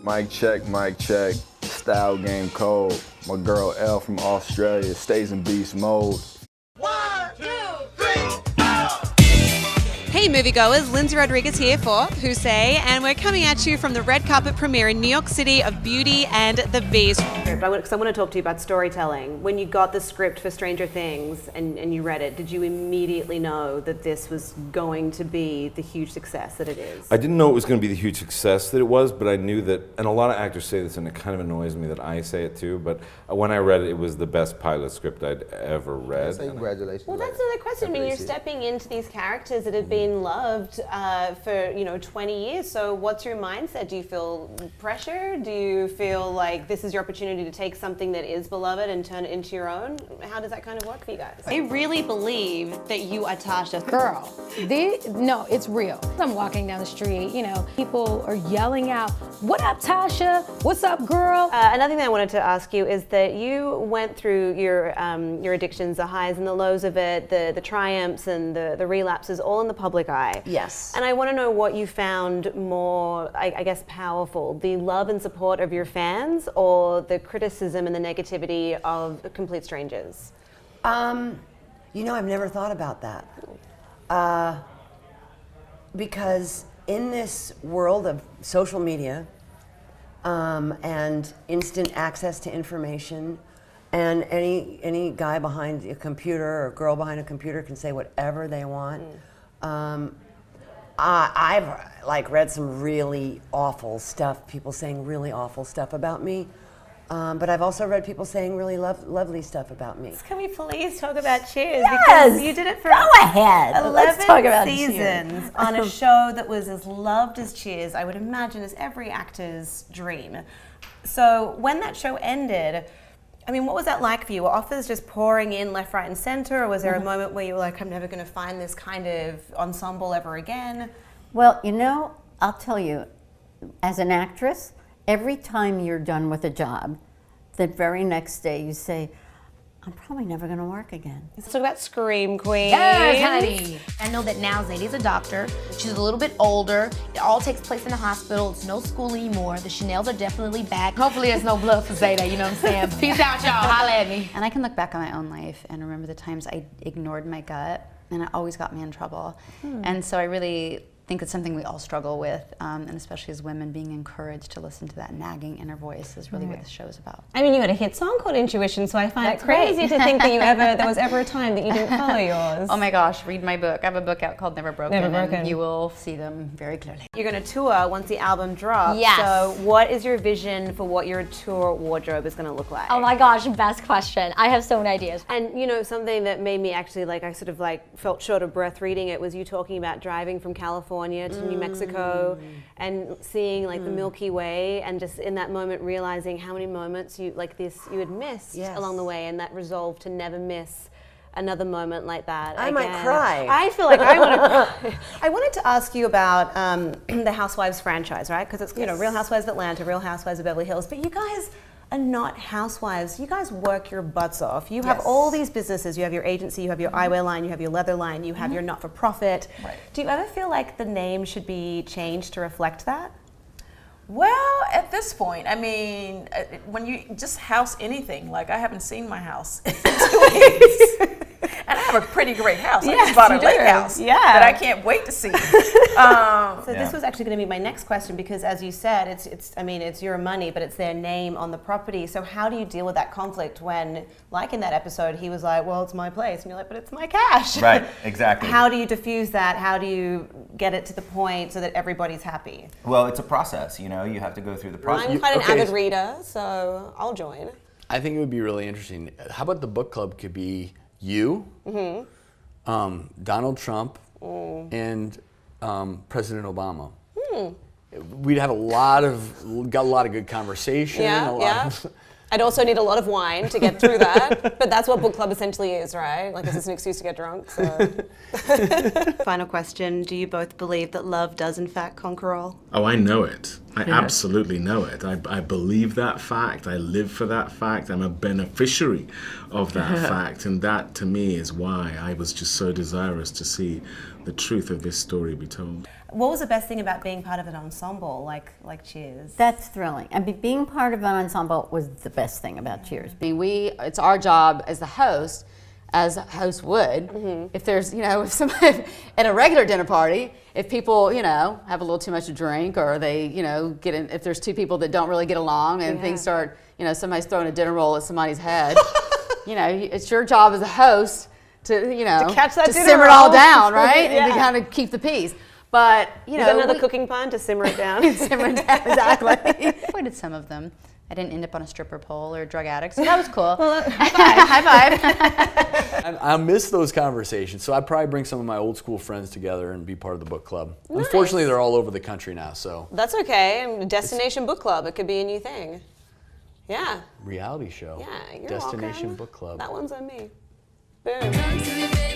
Mic check, style game cold. My girl L from Australia stays in beast mode. Hey moviegoers, Lyndsey Rodrigues here for Who Say, and we're coming at you from the red carpet premiere in New York City of Beauty and the Beast. Because I want to talk to you about storytelling. When you got the script for Stranger Things and you read it, did you immediately know that this was going to be the huge success that it is? I didn't know it was going to be the huge success that it was, but I knew that, and a lot of actors say this and it kind of annoys me that I say it too, but when I read it, it was the best pilot script I'd ever read. So congratulations. Well, that's another question. I mean, you're stepping into these characters that have been loved for 20 years. So what's your mindset? Do you feel pressure? Do you feel like this is your opportunity to take something that is beloved and turn it into your own? How does that kind of work for you guys? They really believe that you are Tasha. Girl, no, it's real. I'm walking down the street, people are yelling out, "What up, Tasha? What's up, girl?" Another thing I wanted to ask you is that you went through your addictions, the highs and the lows of it, the triumphs and the relapses, all in the public eye. Yes. And I want to know what you found more, I guess, powerful, the love and support of your fans or the criticism and the negativity of complete strangers? I've never thought about that. Because in this world of social media and instant access to information, and any guy behind a computer or girl behind a computer can say whatever they want. I've read some really awful stuff, people saying really awful stuff about me. But I've also read people saying really lovely stuff about me. Can we please talk about Cheers? Yes! Because you did it for Go ahead. 11 Let's talk about seasons Cheers. on a show that was as loved as Cheers, I would imagine, as every actor's dream. So when that show ended, I mean, what was that like for you? Were offers just pouring in left, right, and center, or was there a moment where you were like, I'm never going to find this kind of ensemble ever again? Well, I'll tell you, as an actress, every time you're done with a job, the very next day you say, I'm probably never going to work again. Let's talk about Scream Queen. Yes, honey. I know that now Zadie's a doctor. She's a little bit older. It all takes place in the hospital. It's no school anymore. The Chanels are definitely back. Hopefully there's no blood for Zadie, you know what I'm saying? Peace out, y'all. Holla at me. And I can look back on my own life and remember the times I ignored my gut, and it always got me in trouble. And so I really think it's something we all struggle with, and especially as women, being encouraged to listen to that nagging inner voice is really what the show is about. I mean, you had a hit song called Intuition, so I find it crazy to think that there was ever a time that you didn't follow yours. Oh my gosh, read my book. I have a book out called Never Broken, and you will see them very clearly. You're going to tour once the album drops. Yes. So what is your vision for what your tour wardrobe is going to look like? Oh my gosh, best question. I have so many ideas. And something that made me actually I sort of felt short of breath reading it was you talking about driving from California to New Mexico and seeing the Milky Way, and just in that moment realizing how many moments you had missed along the way, and that resolve to never miss another moment like that. I might cry. I feel like I want to cry. I wanted to ask you about the Housewives franchise, right? Because it's Real Housewives of Atlanta, Real Housewives of Beverly Hills, but you guys are not housewives. You guys work your butts off. You have all these businesses. You have your agency, you have your eyewear line, you have your leather line, you have your not-for-profit. Right. Do you ever feel like the name should be changed to reflect that? Well, at this point, I mean, when you just house anything, I haven't seen my house in 2 weeks. And I have a pretty great house. I just bought a lake house that I can't wait to see. This was actually going to be my next question, because as you said, it's your money, but it's their name on the property. So how do you deal with that conflict when, like in that episode, he was like, well, it's my place, and you're like, but it's my cash. Right, exactly. How do you diffuse that? How do you get it to the point so that everybody's happy? Well, it's a process, you have to go through the process. I'm quite an avid reader, so I'll join. I think it would be really interesting. How about the book club could be you, Donald Trump, and President Obama. We'd have a lot of good conversation. I'd also need a lot of wine to get through that, but that's what book club essentially is, right? This is an excuse to get drunk. So. Final question: do you both believe that love does in fact conquer all? Oh, I know it. I absolutely know it. I believe that fact. I live for that fact. I'm a beneficiary of that fact. And that, to me, is why I was just so desirous to see the truth of this story be told. What was the best thing about being part of an ensemble like Cheers? That's thrilling. I mean, being part of an ensemble was the best thing about Cheers. I mean, it's our job as the host, as a host would, if there's, if somebody at a regular dinner party, if people, have a little too much to drink, or they, if there's two people that don't really get along and things start, somebody's throwing a dinner roll at somebody's head, it's your job as a host to, to catch that to dinner simmer it roll. all down, right? And to kind of keep the peace. But, Is that another cooking pan to simmer it down? Simmer it down, exactly. I avoided some of them. I didn't end up on a stripper pole or a drug addict, so that was cool. High five. I miss those conversations, so I'd probably bring some of my old school friends together and be part of the book club. Nice. Unfortunately, they're all over the country now, so. That's okay. Destination Book Club, it could be a new thing. Yeah. Reality show. Yeah, you're Destination welcome. Book Club. That one's on me. Boom.